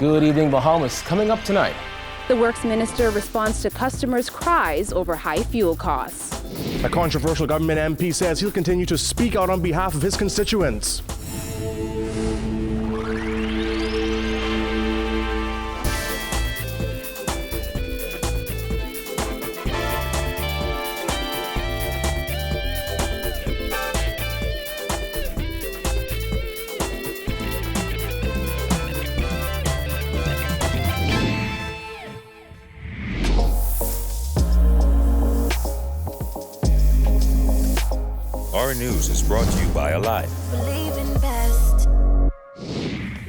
Good evening, Bahamas. Coming up tonight. The Works Minister responds to customers' cries over high fuel costs. A controversial government MP says he'll continue to speak out on behalf of his constituents. Our News is brought to you by Alive.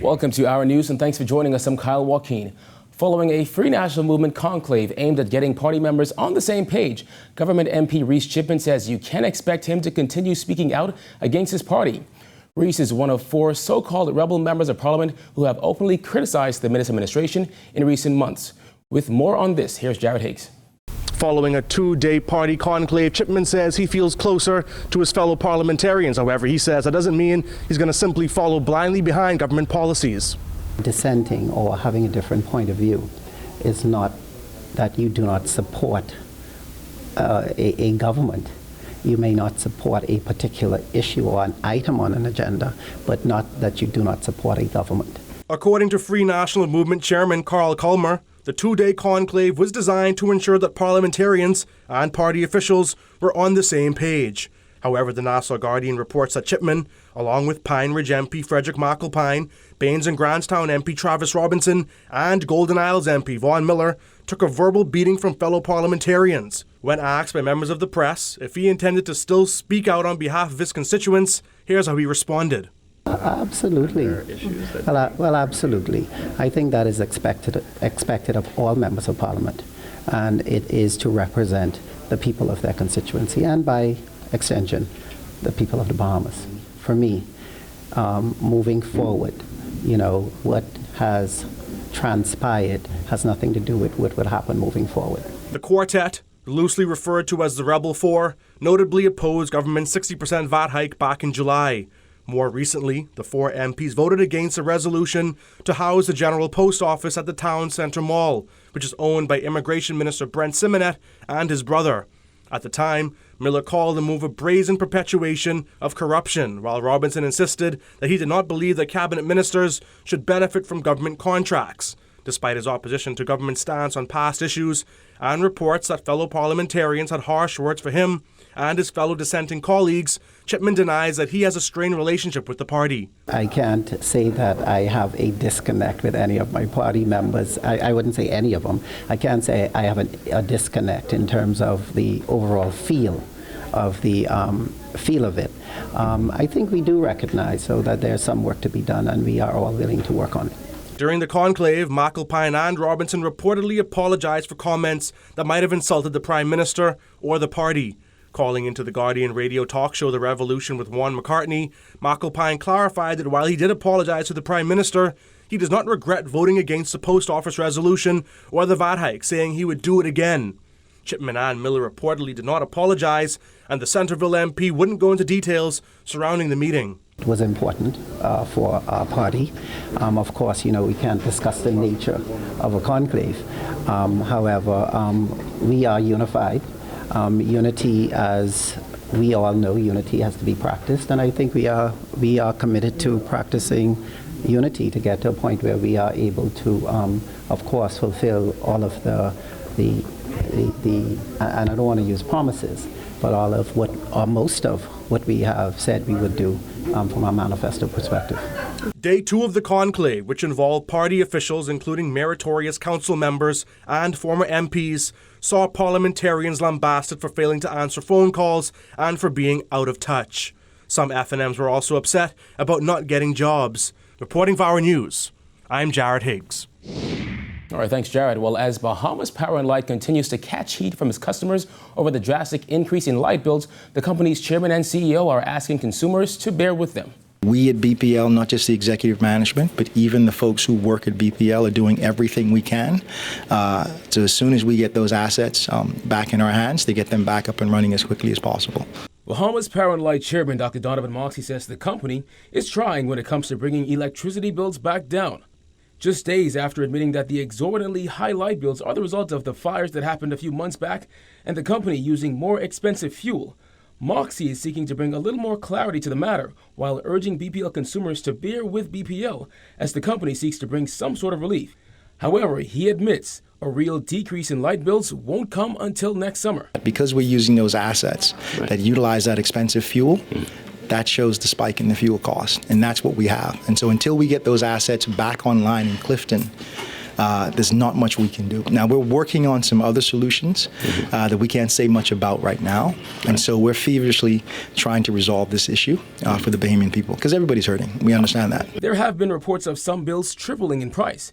Welcome to Our News and thanks for joining us. I'm Kyle Joaquin. Following a Free National Movement conclave aimed at getting party members on the same page, Government MP Reese Chipman says you can expect him to continue speaking out against his party. Reese is one of 4 so-called rebel members of parliament who have openly criticized the Minnis administration in recent months. With more on this, here's Jared Higgs. Following a 2-day party conclave, Chipman says he feels closer to his fellow parliamentarians. However, he says that doesn't mean he's going to simply follow blindly behind government policies. Dissenting or having a different point of view is not that you do not support a government. You may not support a particular issue or an item on an agenda, but not that you do not support a government. According to Free National Movement Chairman Carl Culmer, the 2-day conclave was designed to ensure that parliamentarians and party officials were on the same page. However, the Nassau Guardian reports that Chipman, along with Pine Ridge MP Frederick McAlpine, Baines and Grantstown MP Travis Robinson, and Golden Isles MP Vaughan Miller, took a verbal beating from fellow parliamentarians. When asked by members of the press if he intended to still speak out on behalf of his constituents, here's how he responded. Absolutely. Well, absolutely. I think that is expected of all members of Parliament, and it is to represent the people of their constituency and, by extension, the people of the Bahamas. For me, moving forward, what has transpired has nothing to do with what would happen moving forward. The quartet, loosely referred to as the Rebel Four, notably opposed government's 60% VAT hike back in July. More recently, the 4 MPs voted against a resolution to house the General Post Office at the Town Centre Mall, which is owned by Immigration Minister Brent Simonet and his brother. At the time, Miller called the move a brazen perpetuation of corruption, while Robinson insisted that he did not believe that cabinet ministers should benefit from government contracts. Despite his opposition to government stance on past issues and reports that fellow parliamentarians had harsh words for him and his fellow dissenting colleagues, Chipman denies that he has a strained relationship with the party. I can't say that I have a disconnect with any of my party members. I wouldn't say any of them. I can't say I have a disconnect in terms of the overall feel of it. I think we do recognize so that there's some work to be done, and we are all willing to work on it. During the conclave, McAlpine and Robinson reportedly apologized for comments that might have insulted the Prime Minister or the party. Calling into the Guardian radio talk show The Revolution with Juan McCartney, McAlpine clarified that while he did apologize to the Prime Minister, he does not regret voting against the Post Office resolution or the VAT hike, saying he would do it again. Chipman and Miller reportedly did not apologize, and the Centreville MP wouldn't go into details surrounding the meeting. It was important for our party. Of course, we can't discuss the nature of a conclave. However, we are unified. Unity, as we all know, unity has to be practiced, and I think we are committed to practicing unity to get to a point where we are able to, of course, fulfill all of the and I don't want to use promises, but all of what, or most of what we have said we would do from our manifesto perspective. Day 2 of the conclave, which involved party officials including meritorious council members and former MPs, saw parliamentarians lambasted for failing to answer phone calls and for being out of touch. Some FNMs were also upset about not getting jobs. Reporting for Our News, I'm Jared Higgs. All right, thanks, Jared. Well, as Bahamas Power and Light continues to catch heat from its customers over the drastic increase in light bills, the company's chairman and CEO are asking consumers to bear with them. We at BPL, not just the executive management, but even the folks who work at BPL are doing everything we can. So as soon as we get those assets back in our hands, to get them back up and running as quickly as possible. Bahamas Power and Light chairman Dr. Donovan Moxey says the company is trying when it comes to bringing electricity bills back down. just days after admitting that the exorbitantly high light bills are the result of the fires that happened a few months back and the company using more expensive fuel. Moxie is seeking to bring a little more clarity to the matter while urging BPL consumers to bear with BPL as the company seeks to bring some sort of relief. However, he admits a real decrease in light bills won't come until next summer. Because we're using those assets that utilize that expensive fuel, that shows the spike in the fuel cost, and that's what we have. And so until we get those assets back online in Clifton, there's not much we can do. Now, we're working on some other solutions that we can't say much about right now. And so we're feverishly trying to resolve this issue for the Bahamian people, because everybody's hurting. We understand that. There have been reports of some bills tripling in price.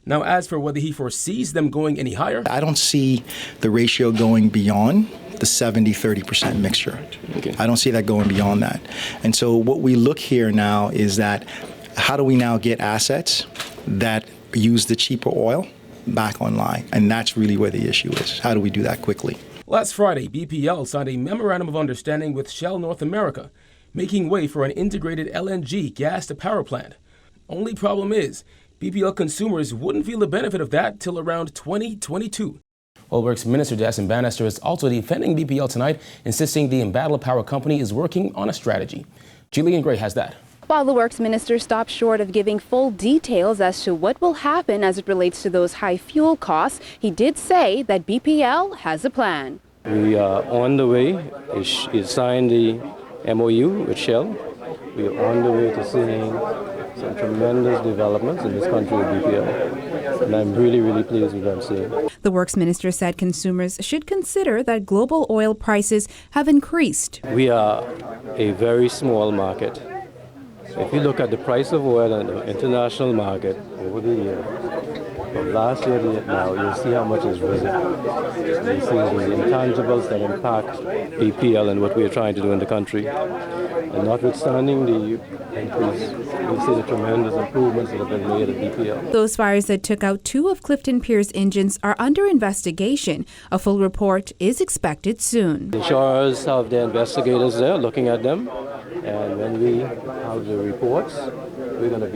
Now, as for whether he foresees them going any higher, I don't see the ratio going beyond the 70-30% mixture. Okay. I don't see that going beyond that. And so what we look here now is that how do we now get assets that use the cheaper oil back online? And that's really where the issue is. How do we do that quickly? Last Friday, BPL signed a memorandum of understanding with Shell North America, making way for an integrated LNG gas-to-power plant. Only problem is, BPL consumers wouldn't feel the benefit of that till around 2022. Well, Works Minister Jason Bannister is also defending BPL tonight, insisting the embattled power company is working on a strategy. Jillian Gray has that. While the Works Minister stopped short of giving full details as to what will happen as it relates to those high fuel costs, he did say that BPL has a plan. We are on the way. He signed the MOU with Shell. We are on the way to seeing some tremendous developments in this country with BPL. And I'm really, really pleased with what I'm seeing. The Works Minister said consumers should consider that global oil prices have increased. We are a very small market. If you look at the price of oil in the international market over the year, from last year to now, you'll see how much has risen. You see the intangibles that impact BPL and what we are trying to do in the country. And notwithstanding the increase, we see the tremendous improvements that have been made at BPL. Those fires that took out 2 of Clifton Pier's engines are under investigation. A full report is expected soon. The insurers have their investigators there looking at them. And when we have the reports, we're going to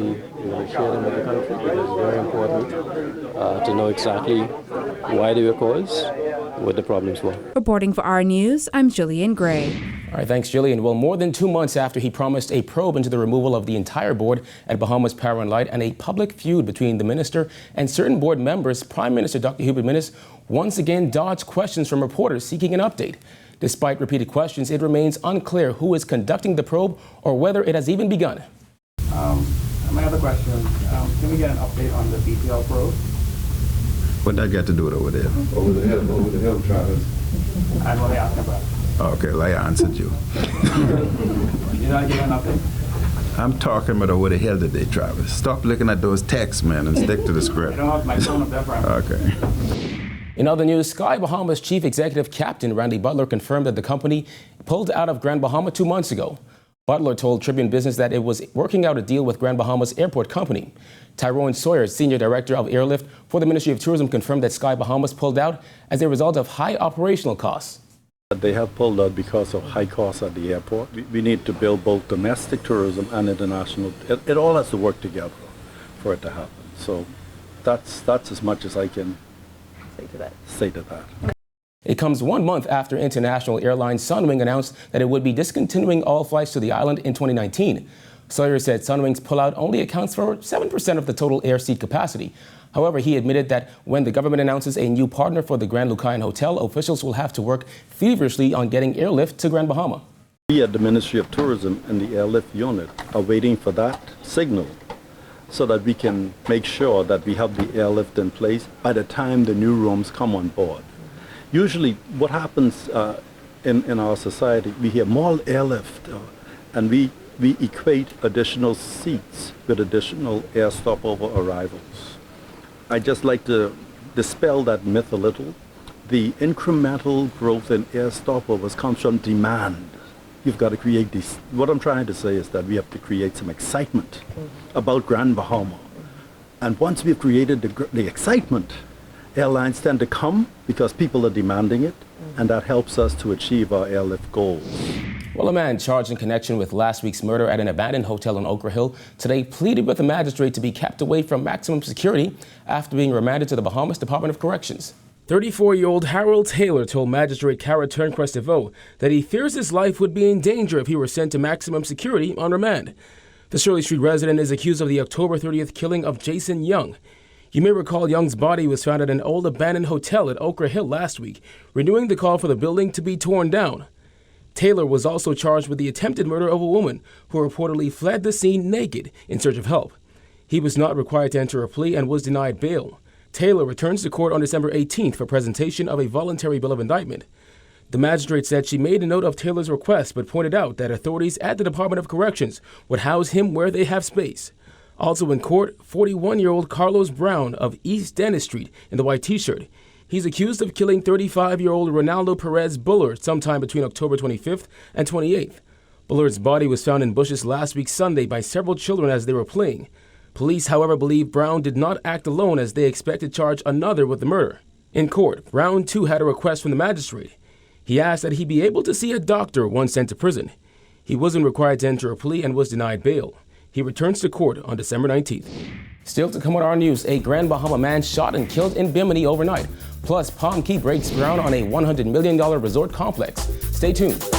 share them with the country, because it's very important to know exactly why they were caused, what the problems were. Reporting for our News, I'm Jillian Gray. All right, thanks, Jillian. Well, more than 2 months after he promised a probe into the removal of the entire board at Bahamas Power and Light and a public feud between the minister and certain board members, Prime Minister Dr. Hubert Minnis once again dodged questions from reporters seeking an update. Despite repeated questions, it remains unclear who is conducting the probe or whether it has even begun. My other question, can we get an update on the BPL Probe? What that got to do with over there? Over the hill, Travis. And what are they asking about? Okay, well, I answered you. You're not giving an update? I'm talking about over the hell today, Travis. Stop looking at those texts, man, and stick to the script. I don't have my phone up there, Brian. Okay. In other news, Sky Bahamas Chief Executive Captain Randy Butler confirmed that the company pulled out of Grand Bahama 2 months ago. Butler told Tribune Business that it was working out a deal with Grand Bahamas Airport Company. Tyrone Sawyer, Senior Director of Airlift for the Ministry of Tourism, confirmed that Sky Bahamas pulled out as a result of high operational costs. They have pulled out because of high costs at the airport. We need to build both domestic tourism and international. It all has to work together for it to happen. So that's as much as I can say to that. It comes 1 month after international airline Sunwing announced that it would be discontinuing all flights to the island in 2019. Sawyer said Sunwing's pullout only accounts for 7% of the total air seat capacity. However, he admitted that when the government announces a new partner for the Grand Lucayan Hotel, officials will have to work feverishly on getting airlift to Grand Bahama. We at the Ministry of Tourism and the airlift unit are waiting for that signal so that we can make sure that we have the airlift in place by the time the new rooms come on board. Usually what happens in our society, we hear more airlift and we equate additional seats with additional air stopover arrivals. I'd just like to dispel that myth a little. The incremental growth in air stopovers comes from demand. You've got to create these. What I'm trying to say is that we have to create some excitement about Grand Bahama. And once we've created the excitement, airlines tend to come because people are demanding it, and that helps us to achieve our airlift goals. Well, a man charged in connection with last week's murder at an abandoned hotel in Okra Hill today pleaded with the magistrate to be kept away from maximum security after being remanded to the Bahamas Department of Corrections. 34-year-old Harold Taylor told Magistrate Cara Turncrest DeVoe that he fears his life would be in danger if he were sent to maximum security on remand. The Shirley Street resident is accused of the October 30th killing of Jason Young. You may recall Young's body was found at an old abandoned hotel at Okra Hill last week, renewing the call for the building to be torn down. Taylor was also charged with the attempted murder of a woman who reportedly fled the scene naked in search of help. He was not required to enter a plea and was denied bail. Taylor returns to court on December 18th for presentation of a voluntary bill of indictment. The magistrate said she made a note of Taylor's request but pointed out that authorities at the Department of Corrections would house him where they have space. Also in court, 41-year-old Carlos Brown of East Dennis Street in the white T-shirt. He's accused of killing 35-year-old Ronaldo Perez Bullard sometime between October 25th and 28th. Bullard's body was found in bushes last week Sunday by several children as they were playing. Police, however, believe Brown did not act alone as they expect to charge another with the murder. In court, Brown too had a request from the magistrate. He asked that he be able to see a doctor once sent to prison. He wasn't required to enter a plea and was denied bail. He returns to court on December 19th. Still to come on our news, a Grand Bahama man shot and killed in Bimini overnight. Plus, Palm Key breaks ground on a $100 million resort complex. Stay tuned.